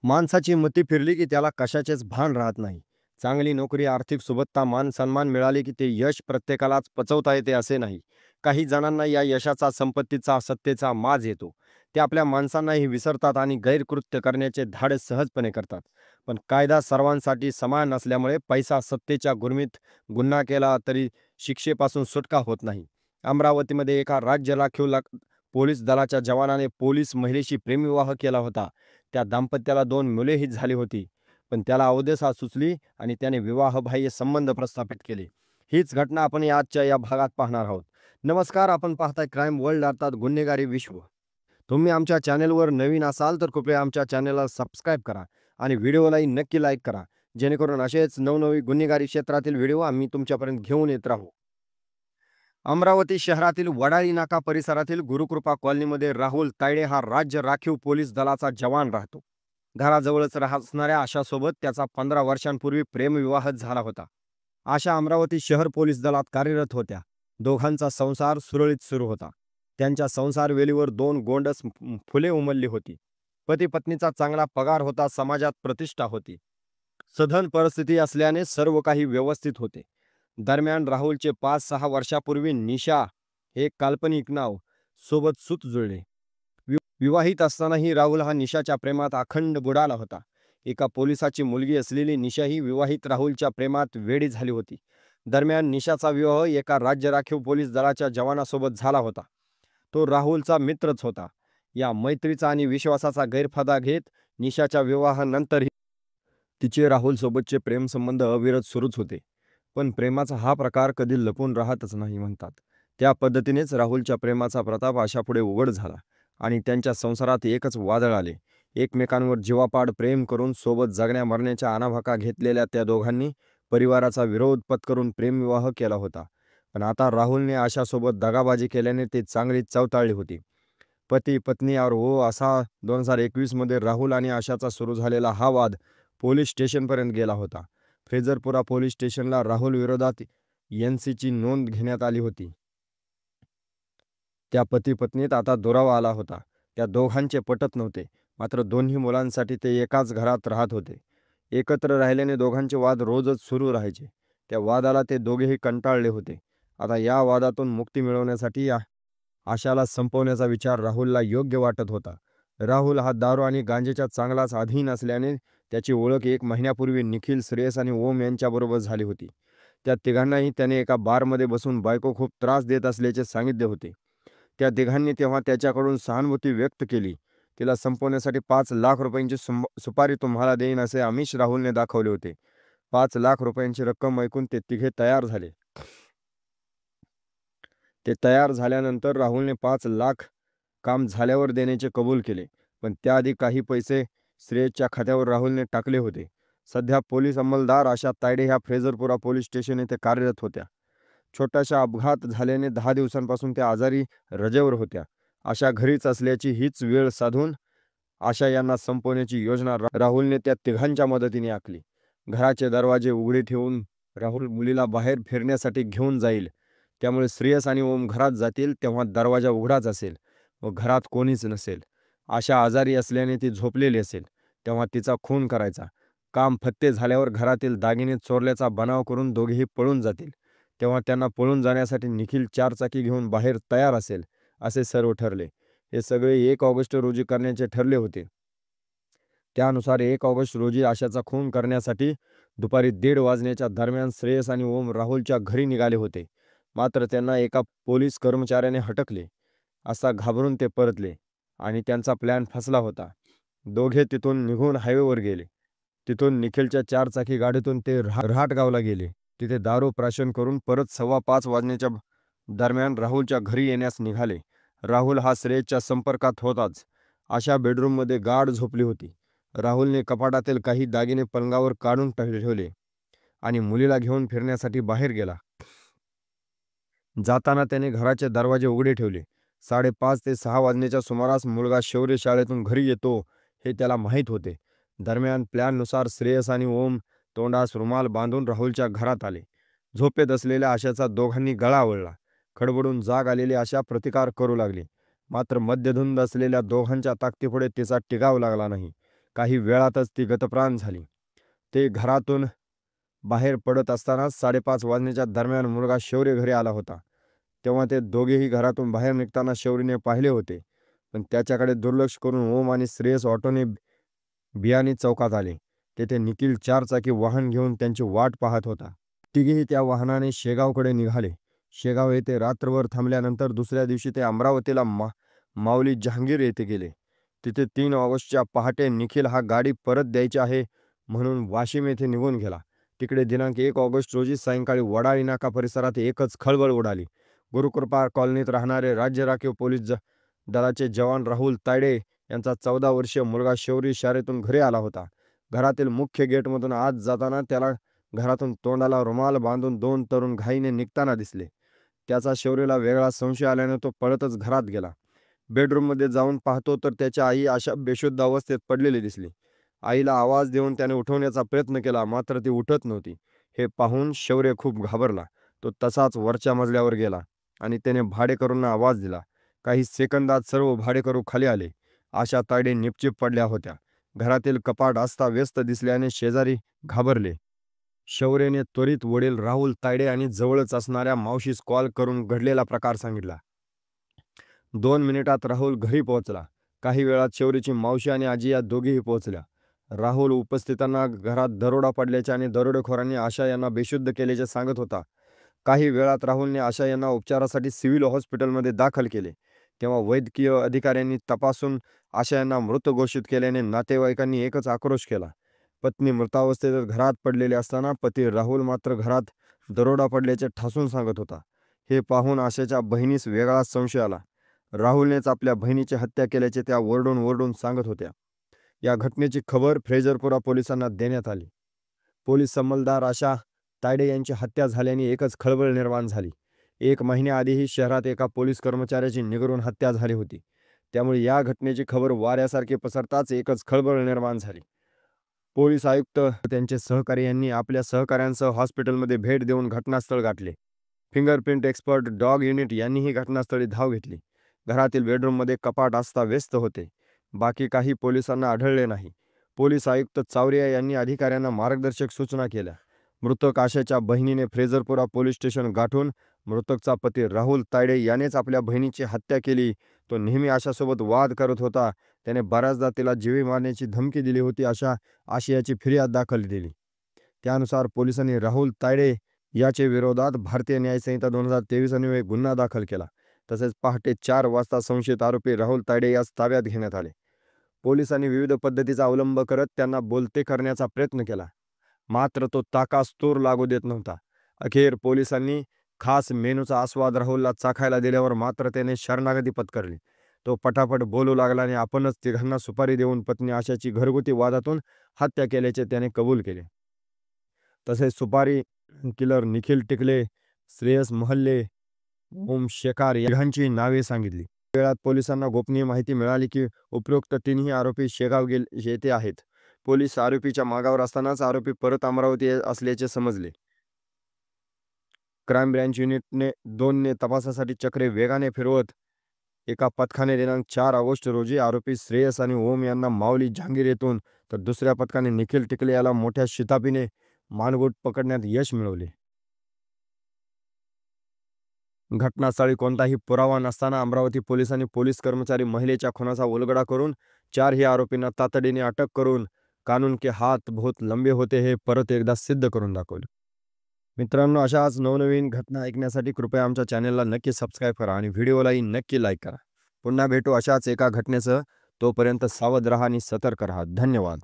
माणसाची मती फिरली की त्याला कशाचेच भान राहत नाही. चांगली नोकरी, आर्थिक सुबत्ता, मान सन्मान मिळाले की ते यश प्रत्येकालाच पचवता येते असे नाही. काही जणांना या यशाचा, संपत्तीचा, सत्तेचा माज येतो. ते आपल्या माणसांनाही विसरतात आणि गैरकृत्य करण्याचे धाडस सहजपणे करतात. पण कायदा सर्वांसाठी समान असल्यामुळे पैसा सत्तेच्या गुरमीत गुन्हा केला तरी शिक्षेपासून सुटका होत नाही. अमरावतीमध्ये एका राज्य राखीव पोलीस दलाच्या जवानाने पोलीस महिलेशी प्रेमविवाह केला होता. त्या दाम्पत्याला 2 मुलेही झाली होती. पण त्याला अवदेसा सुचली आणि त्याने विवाहबाह्य संबंध प्रस्थापित केले. हीच घटना आपण आजच्या या भागात पाहणार आहोत. नमस्कार, आपण पाहताय क्राईम वर्ल्ड अर्थात गुन्हेगारी विश्व. तुम्ही आमच्या चॅनेलवर नवीन असाल तर कृपया आमच्या चॅनेलला सबस्क्राईब करा आणि व्हिडिओलाही नक्की लाईक करा, जेणेकरून असेच नवनवी गुन्हेगारी क्षेत्रातील व्हिडिओ आम्ही तुमच्यापर्यंत घेऊन येत राहू. अमरावती शहरातील वडाळी नाका परिसरातील गुरुकृपा कॉलनीमध्ये राहुल तायडे हा राज्य राखीव पोलीस दलाचा जवान राहतो. घराजवळच असणाऱ्या आशासोबत त्याचा 15 वर्षांपूर्वी प्रेमविवाह झाला होता. आशा अमरावती शहर पोलीस दलात कार्यरत होत्या. दोघांचा संसार सुरळीत सुरू होता. त्यांच्या संसार वेलीवर 2 गोंडस फुले उमलली होती. पती पत्नीचा चांगला पगार होता, समाजात प्रतिष्ठा होती. सधन परिस्थिती असल्याने सर्व काही व्यवस्थित होते. दरम्यान राहुलचे 5-6 वर्षापूर्वी निशा हे काल्पनिक नाव सोबत सूत जुळले. विवाहित असतानाही राहुल हा निशाच्या प्रेमात अखंड बुडाला होता. एका पोलिसाची मुलगी असलेली निशा ही विवाहित राहुलच्या प्रेमात वेडी झाली होती. दरम्यान निशाचा विवाह एका राज्य राखीव पोलीस दलाच्या जवानासोबत झाला होता. तो राहुलचा मित्रच होता. या मैत्रीचा आणि विश्वासाचा गैरफायदा घेत निशाच्या विवाहानंतरही तिचे राहुलसोबतचे प्रेमसंबंध अविरत सुरूच होते. पण प्रेमाचा हा प्रकार कधी लपून राहतच नाही म्हणतात. त्या पद्धतीनेच राहुलच्या प्रेमाचा प्रताप आशापुढे उघड झाला आणि त्यांच्या संसारात एकच वादळ आले. एकमेकांवर जीवापाड प्रेम करून सोबत जगण्या मरण्याच्या आणाभाका घेतलेल्या त्या दोघांनी परिवाराचा विरोध पत्करून प्रेमविवाह केला होता. पण आता राहुलने आशासोबत दगाबाजी केल्याने ते चांगलीच चवताळली होती. पती पत्नी और वो असा 2021 मध्ये राहुल आणि आशाचा सुरू झालेला हा वाद पोलीस स्टेशनपर्यंत गेला होता. फ्रेझरपुरा पोलीस स्टेशनला राहुल विरोधात NCची नोंद घेण्यात आली होती. त्या पती पत्नीत आता दुरावा आला होता. त्या दोघांचे पटत नव्हते. मात्र दोन्ही मुलांसाठी ते एकाच घरात राहत होते. एकत्र राहिल्याने दोघांचे वाद रोजच सुरू राहायचे. त्या वादाला ते दोघेही कंटाळले होते. आता या वादातून मुक्ती मिळवण्यासाठी आशाला संपवण्याचा विचार राहुलला योग्य वाटत होता. राहुल हा दारू आणि गांजेच्या चांगलाच अधीन असल्याने त्याची ओळख 1 महिन्यापूर्वी निखिल, श्रेयस आणि ओम यांच्याबरोबर झाली होती. त्या तिघांनाही त्याने एका बारमध्ये बसून बायको खूप त्रास देत असल्याचे सांगितले होते. त्या तिघांनी तेव्हा त्याच्याकडून सहानुभूती व्यक्त केली. तिला संपवण्यासाठी 5 लाख रुपयांची सुपारी तुम्हाला देईन असे आमिष राहुलने दाखवले होते. 5 लाख रुपयांची रक्कम ऐकून ते तिघे तयार झाले. ते तयार झाल्यानंतर राहुलने 5 लाख काम झाल्यावर देण्याचे कबूल केले. पण त्याआधी काही पैसे श्रेयसच्या खात्यावर राहुलने टाकले होते. सध्या पोलीस अंमलदार आशा तायडे ह्या फ्रेझरपुरा पोलीस स्टेशन येथे कार्यरत होत्या. छोटासा अपघात झाल्याने 10 दिवसांपासून त्या आजारी रजेवर होत्या. आशा घरीच असल्याची हीच वेळ साधून आशा यांना संपवण्याची योजना राहुलने त्या तिघांच्या मदतीने आखली. घराचे दरवाजे उघडे ठेवून राहुल मुलीला बाहेर फिरण्यासाठी घेऊन जाईल. त्यामुळे श्रेयस आणि ओम घरात जातील तेव्हा दरवाजा उघडाच असेल व घरात कोणीच नसेल. आशा आजारी असल्याने ती झोपलेली असेल तेव्हा तिचा खून करायचा. काम फत्ते झाल्यावर घरातील दागिने चोरल्याचा बनाव करून दोघेही पळून जातील. तेव्हा त्यांना पळून जाण्यासाठी निखिल 4 चाकी घेऊन बाहेर तयार असेल असे सर्व ठरले. हे सगळे 1 ऑगस्ट रोजी करण्याचे ठरले होते. त्यानुसार 1 ऑगस्ट रोजी आशाचा खून करण्यासाठी दुपारी 1:30 वाजण्याच्या दरम्यान श्रेयस आणि ओम राहुलच्या घरी निघाले होते. मात्र त्यांना एका पोलीस कर्मचाऱ्याने हटकले. असा घाबरून ते परतले आणि त्यांचा प्लॅन फसला होता. दोघे तिथून निघून हायवेवर गेले. तिथून निखिलच्या 4 चाकी गाडीतून ते रहाटगावला गेले. तिथे दारू प्राशन करून परत 5:15 वाजण्याच्या दरम्यान राहुलच्या घरी येण्यास निघाले. राहुल हा श्रेयसच्या संपर्कात होताच. आशा बेडरूममध्ये गाढ झोपली होती. राहुलने कपाटातील काही दागिने पलंगावर काढून ठेवले आणि मुलीला घेऊन फिरण्यासाठी बाहेर गेला. जाताना त्याने घराचे दरवाजे उघडे ठेवले. 5:30 ते 6 वाजण्याच्या सुमारास मुलगा शौर्य शाळेतून घरी येतो हे त्याला माहीत होते. दरम्यान प्लॅननुसार श्रेयस आणि ओम तोंडास रुमाल बांधून राहुलच्या घरात आले. झोपेत असलेल्या आशाचा दोघांनी गळा आवळला. खडबडून जाग आलेली आशा प्रतिकार करू लागली. मात्र मद्यधुंद असलेल्या दोघांच्या ताकदीपुढे तिचा टिकाव लागला नाही. काही वेळातच ती गतप्राण झाली. ते घरातून बाहेर पडत असतानाच 5:30 वाजण्याच्या दरम्यान मुलगा शौर्य घरी आला होता. तेव्हा ते दोघेही घरातून बाहेर निघताना शौर्यने पाहिले होते, पण त्याच्याकडे दुर्लक्ष करून ओम आणि श्रेयस ऑटोने बियाणी चौकात आले. तेथे निखिल 4 चाकी वाहन घेऊन त्यांची वाट पाहत होता. तिघेही त्या वाहनाने शेगावकडे निघाले. शेगाव येथे रात्रभर थांबल्यानंतर दुसऱ्या दिवशी ते अमरावतीला माऊली जहांगीर येथे गेले. तिथे 3 ऑगस्टच्या पहाटे निखिल हा गाडी परत द्यायची आहे म्हणून वाशिम येथे निघून गेला. तिकडे दिनांक 1 ऑगस्ट रोजी सायंकाळी वडाळी नाका परिसरात एकच खळबळ उडाली. गुरुकृपा कॉलनीत राहणारे राज्य राखीव पोलीस दलाचे जवान राहुल तायडे यांचा 14 वर्षीय मुलगा शौर्य शाळेतून घरी आला होता. घरातील मुख्य गेटमधून आत जाताना त्याला घरातून तोंडाला रुमाल बांधून 2 तरुण घाईने निघताना दिसले. त्याचा शौर्यला वेगळा संशय आल्याने तो पळतच घरात गेला. बेडरूममध्ये जाऊन पाहतो तर त्याची आई अशा बेशुद्ध अवस्थेत पडलेली दिसली. आईला आवाज देऊन त्याने उठवण्याचा प्रयत्न केला, मात्र ती उठत नव्हती. हे पाहून शौर्य खूप घाबरला. तो तसाच वरच्या मजल्यावर गेला आणि त्याने भाडेकरूंना आवाज दिला. काही सेकंदात सर्व भाडेकरू खाली आले. आशा तायडे निपचिप पडल्या होत्या. घरातील कपाट अस्ताव्यस्त दिसल्याने शेजारी घाबरले. शौर्यने त्वरित वडील राहुल तायडे आणि जवळच असणाऱ्या मावशीस कॉल करून घडलेला प्रकार सांगितला. 2 मिनिटात राहुल घरी पोहोचला. काही वेळात शौर्यची मावशी आणि आजी या दोघीही पोहोचल्या. राहुल उपस्थितांना घरात दरोडा पडल्याचे आणि दरोडेखोरांनी आशा यांना बेशुद्ध केल्याचे सांगत होता. काही वेळात राहुलने आशा यांना उपचारासाठी सिव्हिल हॉस्पिटलमध्ये दाखल केले. तेव्हा वैद्यकीय अधिकाऱ्यांनी तपासून आशा यांना मृत घोषित केल्याने नातेवाईकांनी एकच आक्रोश केला. पत्नी मृतावस्थेत घरात पडलेली असताना पती राहुल मात्र घरात दरोडा पडल्याचे ठासून सांगत होता. हे पाहून आशाच्या बहिणीस वेगळा संशय आला. राहुलनेच आपल्या बहिणीची हत्या केल्याचे त्या ओरडून ओरडून सांगत होत्या. या घटनेची खबर फ्रेजरपुरा पोलिसांना देण्यात आली. पोलीस अंमलदार आशा तायडे यांची हत्या झाल्याने एकच खळबळ निर्माण झाली. 1 महिन्याआधीही शहरात एका पोलीस कर्मचाऱ्याची निगरून हत्या झाली होती. त्यामुळे या घटनेची खबर वाऱ्यासारखी पसरताच एकच खळबळ निर्माण झाली. पोलीस आयुक्त त्यांचे सहकारी यांनी आपल्या सहकाऱ्यांसह हॉस्पिटलमध्ये भेट देऊन घटनास्थळ गाठले. फिंगरप्रिंट एक्सपर्ट डॉग युनिट यांनीही घटनास्थळी धाव घेतली. घरातील बेडरूममध्ये कपाट अस्ताव्यस्त होते. बाकी काही पोलिसांना आढळले नाही. पोलीस आयुक्त चावरिया यांनी अधिकाऱ्यांना मार्गदर्शक सूचना केल्या. मृतक आशाच्या बहिणीने फ्रेजरपुरा पोलीस स्टेशन गाठून मृतकचा पती राहुल तायडे यानेच आपल्या बहिणीची हत्या केली. तो नेहमी आशासोबत वाद करत होता. त्याने बऱ्याचदा तिला जीवे मारण्याची धमकी दिली होती अशा आशयाची फिर्याद दाखल दिली. त्यानुसार पोलिसांनी राहुल तायडे याचे विरोधात भारतीय न्यायसंहिता 2023 अन्वये गुन्हा दाखल केला. तसेच पहाटे 4 वाजता संशयित आरोपी राहुल तायडे यास ताब्यात घेण्यात आले. पोलिसांनी विविध पद्धतीचा अवलंब करत त्यांना बोलते करण्याचा प्रयत्न केला, मात्र तो ताकास तूर लागू देत नव्हता. अखेर पोलिसांनी खास मेनूचा आस्वाद राहुलला चाखायला दिल्यावर मात्र त्याने शरणागती पत्करली. तो पटापट बोलू लागला आणि आपणच तिघांना सुपारी देऊन पत्नी आशाची घरगुती वादातून हत्या केल्याचे त्याने कबूल केले. तसेच सुपारी किलर निखिल टिकले, श्रेयस महल्ले, ओम शेकार यांची नावे सांगितली. वेळात पोलिसांना गोपनीय माहिती मिळाली की उपरोक्त 3ही आरोपी शेगाव येथे आहेत. पोलीस आरोपीच्या मागावर असतानाच आरोपी परत अमरावती असल्याचे समजले. क्राईम ब्रँच युनिटने 2ने तपासासाठी चक्रे वेगाने फिरवत एका पथकाने दिनांक 4 ऑगस्ट रोजी आरोपी श्रेयस आणि ओम यांना माऊली जहांगीर येथून तर दुसऱ्या पथकाने निखिल टिकले याला मोठ्या शिताफीने मानगुट पकडण्यात यश मिळवले. घटनास्थळी कोणताही पुरावा नसताना अमरावती पोलिसांनी पोलीस कर्मचारी महिलेच्या खुनाचा उलगडा करून 4ही आरोपींना तातडीने अटक करून कानून के हात बहुत लंबे होते हे परत एकदा सिद्ध करून दाखवले. मित्रांनो, अशाच नवनवीन घटना ऐकण्यासाठी कृपया आमच्या चॅनलला नक्की सबस्क्राईब करा आणि व्हिडिओलाही नक्की लाईक करा. पुन्हा भेटू अशाच एका घटनेसह. तोपर्यंत सावध राहा आणि सतर्क राहा. धन्यवाद.